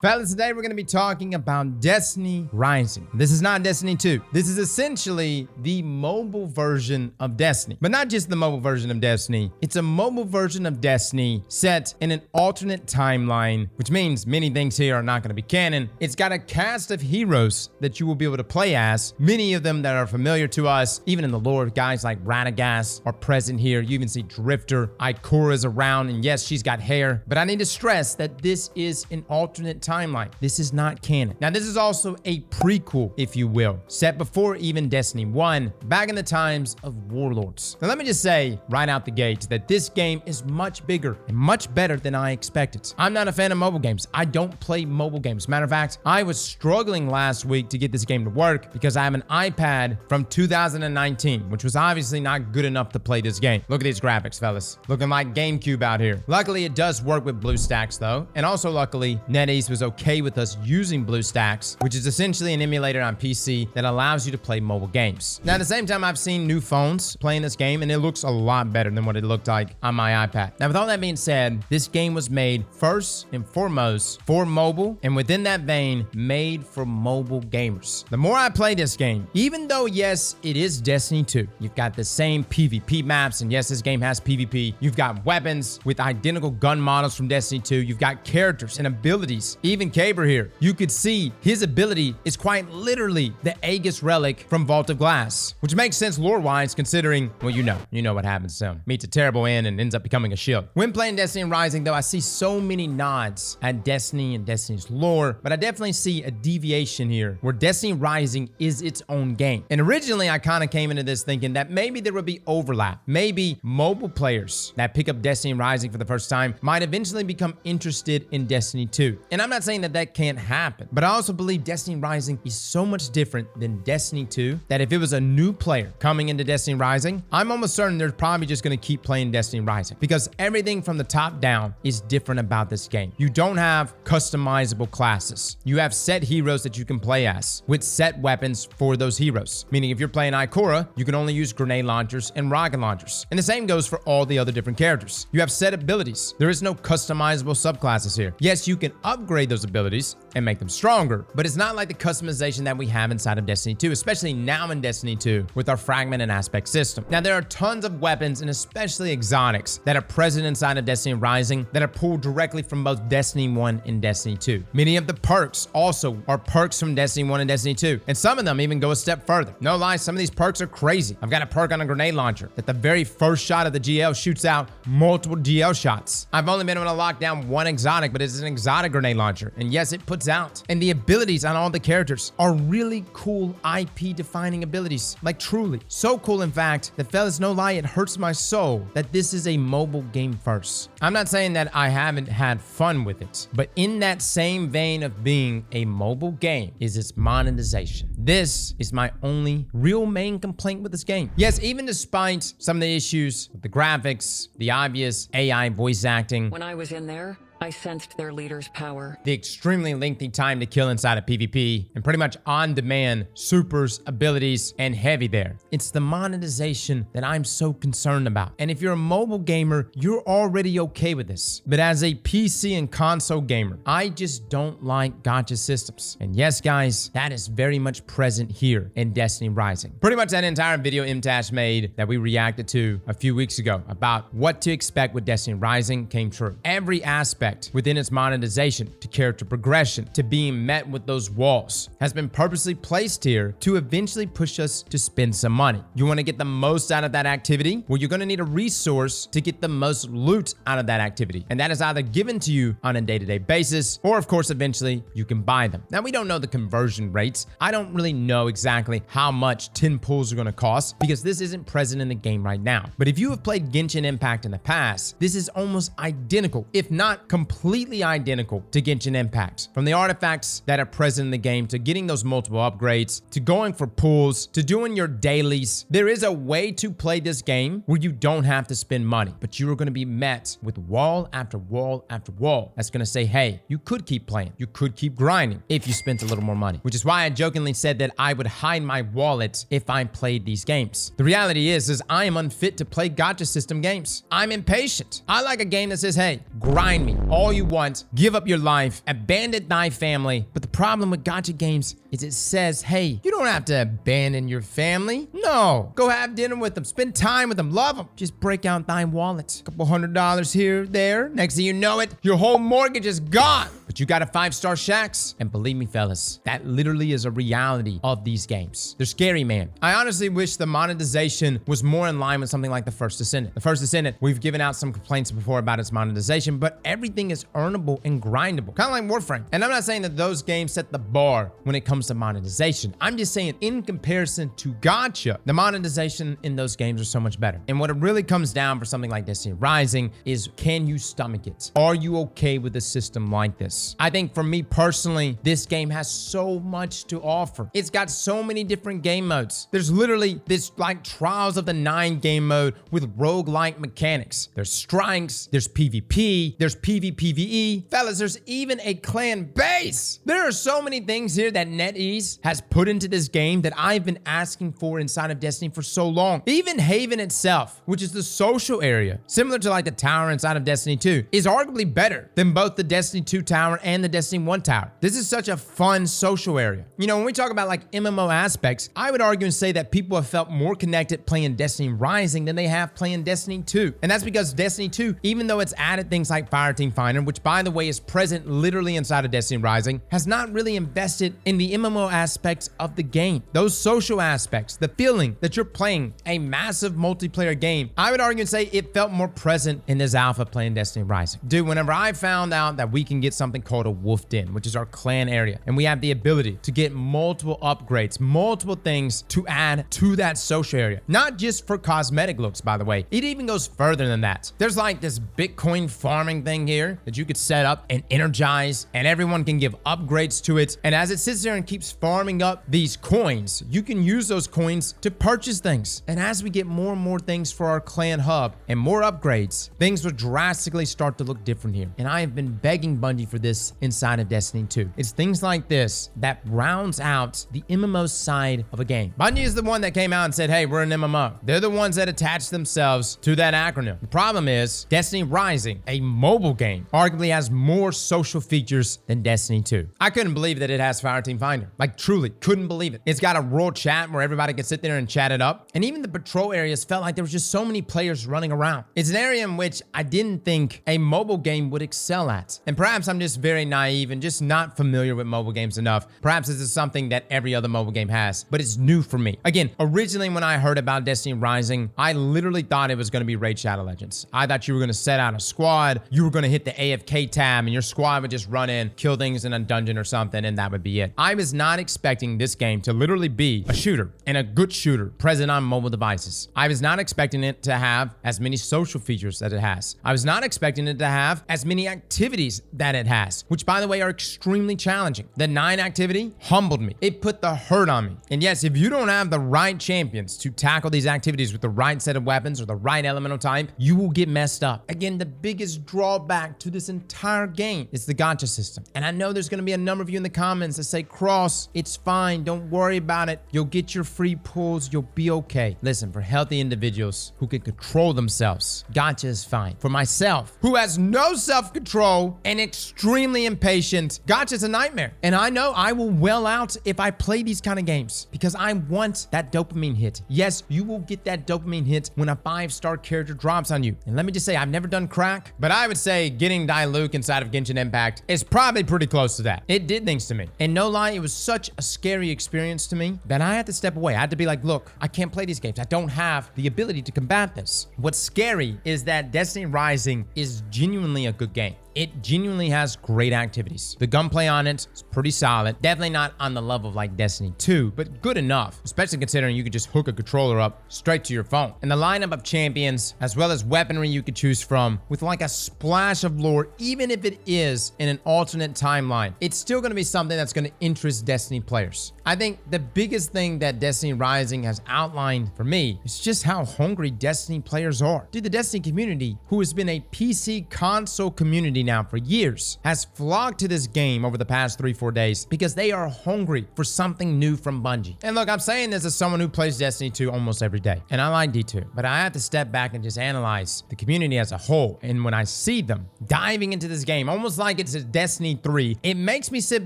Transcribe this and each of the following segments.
Fellas, today we're going to be talking about Destiny Rising. This is not Destiny 2. This is essentially the mobile version of Destiny. But not just the mobile version of Destiny. It's a mobile version of Destiny set in an alternate timeline, which means many things here are not going to be canon. It's got a cast of heroes that you will be able to play as. Many of them that are familiar to us, even in the lore. Guys like Radagast are present here. You even see Drifter. Ikora's around, and yes, she's got hair. But I need to stress that this is an alternate timeline. This is not canon. Now, this is also a prequel, if you will, set before even Destiny 1, back in the times of Warlords. Now, let me just say right out the gate that this game is much bigger and much better than I expected. I'm not a fan of mobile games. I don't play mobile games. Matter of fact, I was struggling last week to get this game to work because I have an iPad from 2019, which was obviously not good enough to play this game. Look at these graphics, fellas. Looking like GameCube out here. Luckily, it does work with BlueStacks, though. And also, luckily, NetEase was okay with us using BlueStacks, which is essentially an emulator on PC that allows you to play mobile games. Now, at the same time, I've seen new phones playing this game, and it looks a lot better than what it looked like on my iPad. Now, with all that being said, this game was made first and foremost for mobile, and within that vein, made for mobile gamers. The more I play this game, even though, yes, it is Destiny 2, you've got the same PvP maps, and yes, this game has PvP. You've got weapons with identical gun models from Destiny 2. You've got characters and abilities. Even Caber here, you could see his ability is quite literally the Aegis relic from Vault of Glass, which makes sense lore-wise considering, well, you know what happens to him. Meets a terrible end and ends up becoming a shield. When playing Destiny Rising, though, I see so many nods at Destiny and Destiny's lore, but I definitely see a deviation here where Destiny Rising is its own game. And originally, I kind of came into this thinking that maybe there would be overlap. Maybe mobile players that pick up Destiny Rising for the first time might eventually become interested in Destiny 2. And I'm not saying that that can't happen, but I also believe Destiny Rising is so much different than Destiny 2 that if it was a new player coming into Destiny Rising, I'm almost certain they're probably just going to keep playing Destiny Rising because everything from the top down is different about this game. You don't have customizable classes. You have set heroes that you can play as with set weapons for those heroes. Meaning if you're playing Ikora, you can only use grenade launchers and rocket launchers. And the same goes for all the other different characters. You have set abilities. There is no customizable subclasses here. Yes, you can upgrade those abilities and make them stronger, but it's not like the customization that we have inside of Destiny 2, especially now in Destiny 2 with our fragment and aspect system. Now, there are tons of weapons and especially exotics that are present inside of Destiny Rising that are pulled directly from both Destiny 1 and Destiny 2. Many of the perks also are perks from Destiny 1 and Destiny 2, and some of them even go a step further. No lie, some of these perks are crazy. I've got a perk on a grenade launcher that the very first shot of the GL shoots out multiple GL shots. I've only been able to lock down one exotic, but it's an exotic grenade launcher, and yes, it puts out. And the abilities on all the characters are really cool IP defining abilities, like truly so cool, in fact, that fellas, no lie, it hurts my soul that this is a mobile game first. I'm not saying that I haven't had fun with it, but in that same vein of being a mobile game is its monetization. This is my only real main complaint with this game. Yes, even despite some of the issues with the graphics, the obvious AI voice acting. When I was in there, I sensed their leader's power. The extremely lengthy time to kill inside of PvP, and pretty much on-demand supers, abilities, and heavy there. It's the monetization that I'm so concerned about. And if you're a mobile gamer, you're already okay with this. But as a PC and console gamer, I just don't like gacha systems. And yes, guys, that is very much present here in Destiny Rising. Pretty much that entire video Imtash made that we reacted to a few weeks ago about what to expect with Destiny Rising came true. Every aspect within its monetization, to character progression, to being met with those walls, has been purposely placed here to eventually push us to spend some money. You want to get the most out of that activity? Well, you're going to need a resource to get the most loot out of that activity. And that is either given to you on a day-to-day basis, or of course, eventually you can buy them. Now, we don't know the conversion rates. I don't really know exactly how much 10 pulls are going to cost because this isn't present in the game right now. But if you have played Genshin Impact in the past, this is almost identical, if not completely identical to Genshin Impact. From the artifacts that are present in the game, to getting those multiple upgrades, to going for pulls, to doing your dailies, there is a way to play this game where you don't have to spend money, but you are going to be met with wall after wall after wall that's going to say, hey, you could keep playing, you could keep grinding if you spent a little more money, which is why I jokingly said that I would hide my wallet if I played these games. The reality is I am unfit to play gacha system games. I'm impatient. I like a game that says, hey, grind me, all you want, give up your life, abandon thy family. But the problem with gacha games is it says, hey, you don't have to abandon your family. No, go have dinner with them, spend time with them, love them. Just break out thy wallet. A couple $100 here, there. Next thing you know it, your whole mortgage is gone. But you got a 5-star shacks. And believe me, fellas, that literally is a reality of these games. They're scary, man. I honestly wish the monetization was more in line with something like The First Descendant. The First Descendant, we've given out some complaints before about its monetization, but everything is earnable and grindable. Kind of like Warframe. And I'm not saying that those games set the bar when it comes to monetization. I'm just saying in comparison to gacha, the monetization in those games are so much better. And what it really comes down for something like Destiny Rising is, can you stomach it? Are you okay with a system like this? I think for me personally, this game has so much to offer. It's got so many different game modes. There's literally this like Trials of the Nine game mode with roguelike mechanics. There's strikes, there's PvP, there's PvPvE. Fellas, there's even a clan base. There are so many things here that NetEase has put into this game that I've been asking for inside of Destiny for so long. Even Haven itself, which is the social area, similar to like the tower inside of Destiny 2, is arguably better than both the Destiny 2 tower and the Destiny 1 tower. This is such a fun social area. You know, when we talk about like MMO aspects, I would argue and say that people have felt more connected playing Destiny Rising than they have playing Destiny 2. And that's because Destiny 2, even though it's added things like Fireteam Finder, which by the way is present literally inside of Destiny Rising, has not really invested in the MMO aspects of the game. Those social aspects, the feeling that you're playing a massive multiplayer game, I would argue and say it felt more present in this alpha playing Destiny Rising. Dude, whenever I found out that we can get something called a Wolf Den, which is our clan area, and we have the ability to get multiple upgrades, multiple things to add to that social area, not just for cosmetic looks, by the way. It even goes further than that. There's like this Bitcoin farming thing here that you could set up and energize, and everyone can give upgrades to it. And as it sits there and keeps farming up these coins, you can use those coins to purchase things. And as we get more and more things for our clan hub and more upgrades, things will drastically start to look different here. And I have been begging Bungie for this inside of Destiny 2. It's things like this that rounds out the MMO side of a game. Bungie is the one that came out and said, hey, we're an MMO. They're the ones that attach themselves to that acronym. The problem is Destiny Rising, a mobile game, arguably has more social features than Destiny 2. I couldn't believe that it has Fireteam Finder. Like truly couldn't believe it. It's got a world chat where everybody can sit there and chat it up. And even the patrol areas felt like there was just so many players running around. It's an area in which I didn't think a mobile game would excel at. And perhaps I'm just very naive and just not familiar with mobile games enough. Perhaps this is something that every other mobile game has, but it's new for me. Again, originally when I heard about Destiny Rising, I literally thought it was going to be Raid Shadow Legends. I thought you were going to set out a squad, you were going to hit the AFK tab, and your squad would just run in, kill things in a dungeon or something, and that would be it. I was not expecting this game to literally be a shooter, and a good shooter present on mobile devices. I was not expecting it to have as many social features that it has. I was not expecting it to have as many activities that it has, which by the way are extremely challenging. The 9 activity humbled me. It put the hurt on me. And yes, if you don't have the right champions to tackle these activities with the right set of weapons or the right elemental type, you will get messed up. Again, the biggest drawback to this entire game is the gacha system. And I know there's going to be a number of you in the comments that say, Cross, it's fine. Don't worry about it. You'll get your free pulls. You'll be okay. Listen, for healthy individuals who can control themselves, gacha is fine. For myself, who has no self-control and extremely impatient, gacha is a nightmare. And I know I will well out if I play these kind of games because I want that dopamine hit. Yes, you will get that dopamine hit when a 5-star character drops on you. And let me just say, I've never done crack, but I would say getting Diluc inside of Genshin Impact is probably pretty close to that. It did things to me. And no lie, it was such a scary experience to me that I had to step away. I had to be like, look, I can't play these games. I don't have the ability to combat this. What's scary is that Destiny Rising is genuinely a good game. It genuinely has great activities. The gunplay on it is pretty solid. Definitely not on the level of like Destiny 2, but good enough, especially considering you could just hook a controller up straight to your phone. And the lineup of champions, as well as weaponry you could choose from, with like a splash of lore, even if it is in an alternate timeline, it's still going to be something that's going to interest Destiny players. I think the biggest thing that Destiny Rising has outlined for me is just how hungry Destiny players are. Dude, the Destiny community, who has been a PC console community community now for years has flocked to this game over the past 3-4 days because they are hungry for something new from Bungie. And look, I'm saying this as someone who plays Destiny 2 almost every day, and I like D2, but I have to step back and just analyze the community as a whole. And when I see them diving into this game, almost like it's a Destiny 3, it makes me sit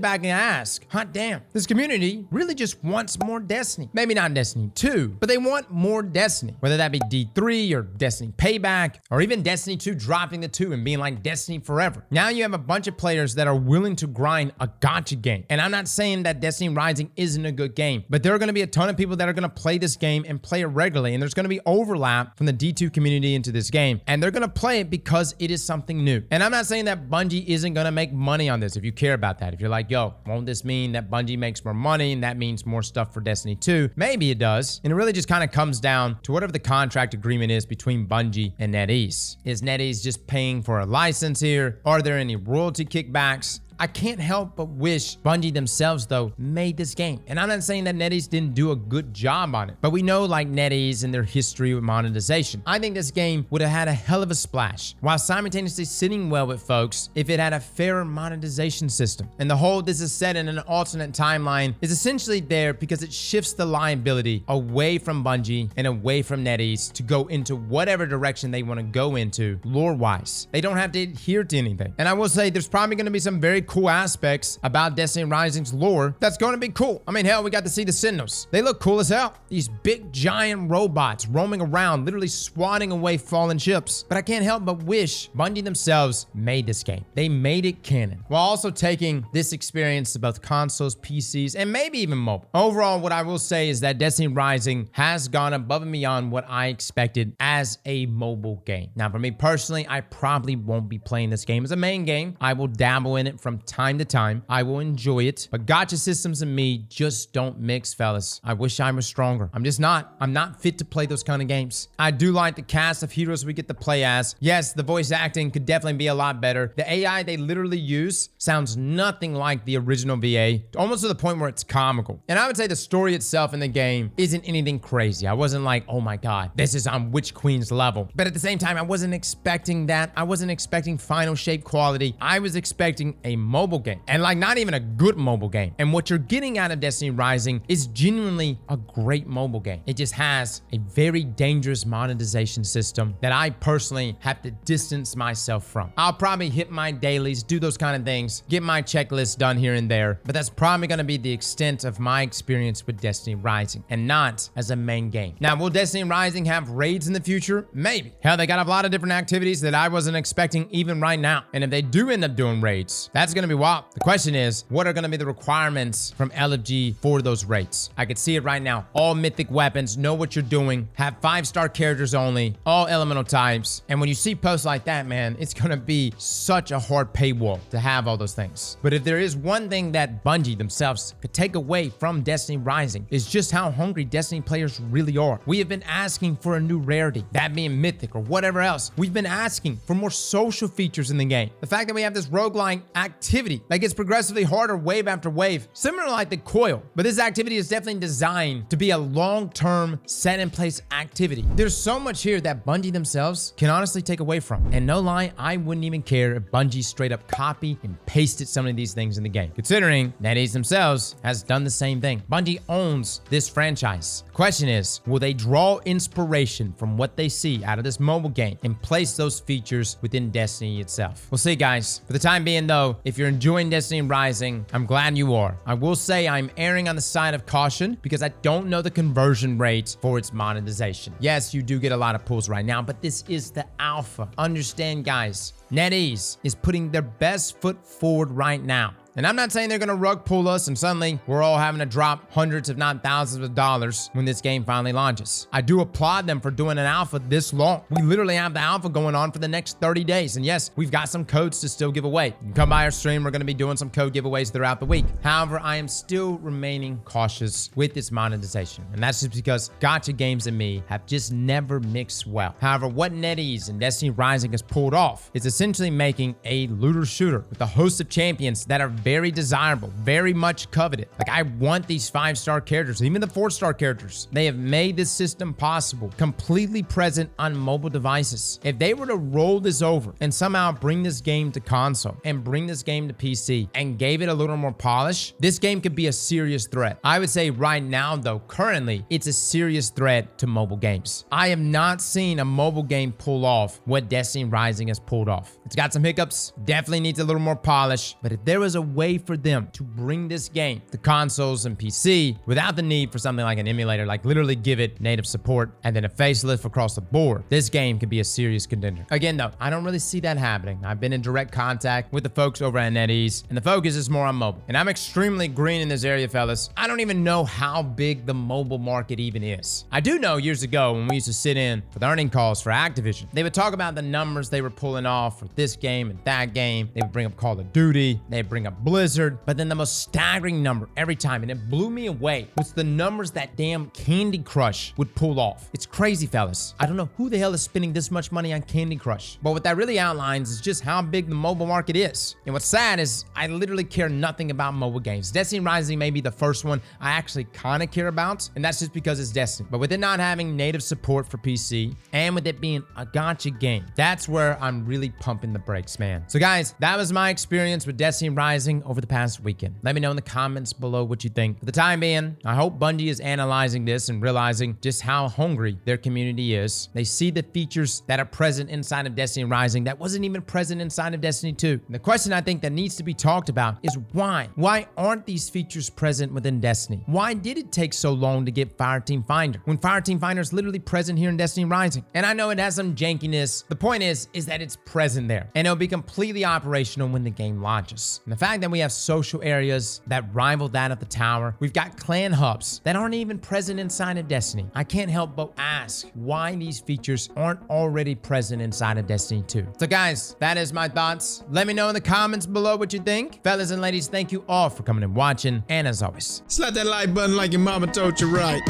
back and ask, hot damn, this community really just wants more Destiny. Maybe not Destiny 2, but they want more Destiny, whether that be D3 or Destiny Payback, or even Destiny 2 dropping the 2 and being like Destiny forever. Now you have a bunch of players that are willing to grind a gacha game. And I'm not saying that Destiny Rising isn't a good game, but there are going to be a ton of people that are going to play this game and play it regularly. And there's going to be overlap from the D2 community into this game. And they're going to play it because it is something new. And I'm not saying that Bungie isn't going to make money on this. If you care about that, if you're like, yo, won't this mean that Bungie makes more money and that means more stuff for Destiny 2? Maybe it does. And it really just kind of comes down to whatever the contract agreement is between Bungie and NetEase. Is NetEase just paying for a license here? Are there any royalty kickbacks? I can't help but wish Bungie themselves, though, made this game. And I'm not saying that NetEase didn't do a good job on it, but we know, like NetEase and their history with monetization, I think this game would have had a hell of a splash, while simultaneously sitting well with folks if it had a fairer monetization system. And the whole "this is set in an alternate timeline" is essentially there because it shifts the liability away from Bungie and away from NetEase to go into whatever direction they want to go into lore-wise. They don't have to adhere to anything. And I will say there's probably going to be some very cool aspects about Destiny Rising's lore that's going to be cool. I mean, hell, we got to see the Sentinels. They look cool as hell. These big giant robots roaming around, literally swatting away fallen ships. But I can't help but wish Bungie themselves made this game. They made it canon, while also taking this experience to both consoles, PCs, and maybe even mobile. Overall, what I will say is that Destiny Rising has gone above and beyond what I expected as a mobile game. Now, for me personally, I probably won't be playing this game as a main game. I will dabble in it from time to time. I will enjoy it, but gacha systems and me just don't mix, fellas. I wish I was stronger. I'm just not. I'm not fit to play those kind of games. I do like the cast of heroes we get to play as. Yes, the voice acting could definitely be a lot better. The AI they literally use sounds nothing like the original VA, almost to the point where it's comical. And I would say the story itself in the game isn't anything crazy. I wasn't like, oh my god, this is on Witch Queen's level. But at the same time, I wasn't expecting that. I wasn't expecting final shape quality. I was expecting a mobile game, and like not even a good mobile game. And what you're getting out of Destiny Rising is genuinely a great mobile game. It just has a very dangerous monetization system that I personally have to distance myself from. I'll probably hit my dailies, do those kind of things, get my checklist done here and there, but that's probably going to be the extent of my experience with Destiny Rising, and not as a main game. Now, will Destiny Rising have raids in the future? Maybe. Hell, they got a lot of different activities that I wasn't expecting even right now. And if they do end up doing raids, that's going to be wild. The question is, what are going to be the requirements from LFG for those rates? I could see it right now. All mythic weapons, know what you're doing, have 5-star characters only, all elemental types. And when you see posts like that, man, it's going to be such a hard paywall to have all those things. But if there is one thing that Bungie themselves could take away from Destiny Rising, is just how hungry Destiny players really are. We have been asking for a new rarity, that being mythic or whatever else. We've been asking for more social features in the game. The fact that we have this roguelike activity that gets progressively harder wave after wave, similar to like the coil, but this activity is definitely designed to be a long-term set in place activity. There's so much here that Bungie themselves can honestly take away from, and no lie, I wouldn't even care if Bungie straight up copy and pasted some of these things in the game, considering NetEase themselves has done the same thing. Bungie owns this franchise. The question is, will they draw inspiration from what they see out of this mobile game and place those features within Destiny itself? We'll see, guys. For the time being though, if you're enjoying Destiny Rising, I'm glad you are. I will say I'm erring on the side of caution because I don't know the conversion rate for its monetization. Yes, you do get a lot of pulls right now, but this is the alpha. Understand, guys, NetEase is putting their best foot forward right now. And I'm not saying they're gonna rug pull us and suddenly we're all having to drop hundreds if not thousands of dollars when this game finally launches. I do applaud them for doing an alpha this long. We literally have the alpha going on for the next 30 days. And yes, we've got some codes to still give away. You can come by our stream, we're gonna be doing some code giveaways throughout the week. However, I am still remaining cautious with this monetization. And that's just because gacha games and me have just never mixed well. However, what NetEase and Destiny Rising has pulled off is essentially making a looter shooter with a host of champions that are very desirable, very much coveted. Like, I want these 5-star characters, even the 4-star characters. They have made this system possible, completely present on mobile devices. If they were to roll this over and somehow bring this game to console and bring this game to PC and gave it a little more polish, this game could be a serious threat. I would say right now, though, currently, it's a serious threat to mobile games. I have not seen a mobile game pull off what Destiny Rising has pulled off. It's got some hiccups, definitely needs a little more polish, but if there was a way for them to bring this game to consoles and PC without the need for something like an emulator, like literally give it native support and then a facelift across the board, this game could be a serious contender. Again, though, I don't really see that happening. I've been in direct contact with the folks over at NetEase, and the focus is more on mobile. And I'm extremely green in this area, fellas. I don't even know how big the mobile market even is. I do know years ago when we used to sit in for the earning calls for Activision, they would talk about the numbers they were pulling off for this game and that game. They would bring up Call of Duty, they'd bring up Blizzard, but then the most staggering number every time, and it blew me away, was the numbers that damn Candy Crush would pull off. It's crazy, fellas. I don't know who the hell is spending this much money on Candy Crush, but what that really outlines is just how big the mobile market is. And what's sad is I literally care nothing about mobile games. Destiny Rising may be the first one I actually kind of care about, and that's just because it's Destiny. But with it not having native support for PC, and with it being a gacha game, that's where I'm really pumping the brakes, man. So guys, that was my experience with Destiny Rising over the past weekend. Let me know in the comments below what you think. For the time being, I hope Bungie is analyzing this and realizing just how hungry their community is. They see the features that are present inside of Destiny Rising that wasn't even present inside of Destiny 2. And the question I think that needs to be talked about is why? Why aren't these features present within Destiny? Why did it take so long to get Fireteam Finder when Fireteam Finder is literally present here in Destiny Rising? And I know it has some jankiness. The point is that it's present there, and it'll be completely operational when the game launches. And the fact that we have social areas that rival that of the tower, we've got clan hubs that aren't even present inside of Destiny. I can't help but ask why these features aren't already present inside of Destiny 2. So guys, that is my thoughts. Let me know in the comments below what you think. Fellas and ladies, thank you all for coming and watching. And as always, Slap that like button like your mama told you right.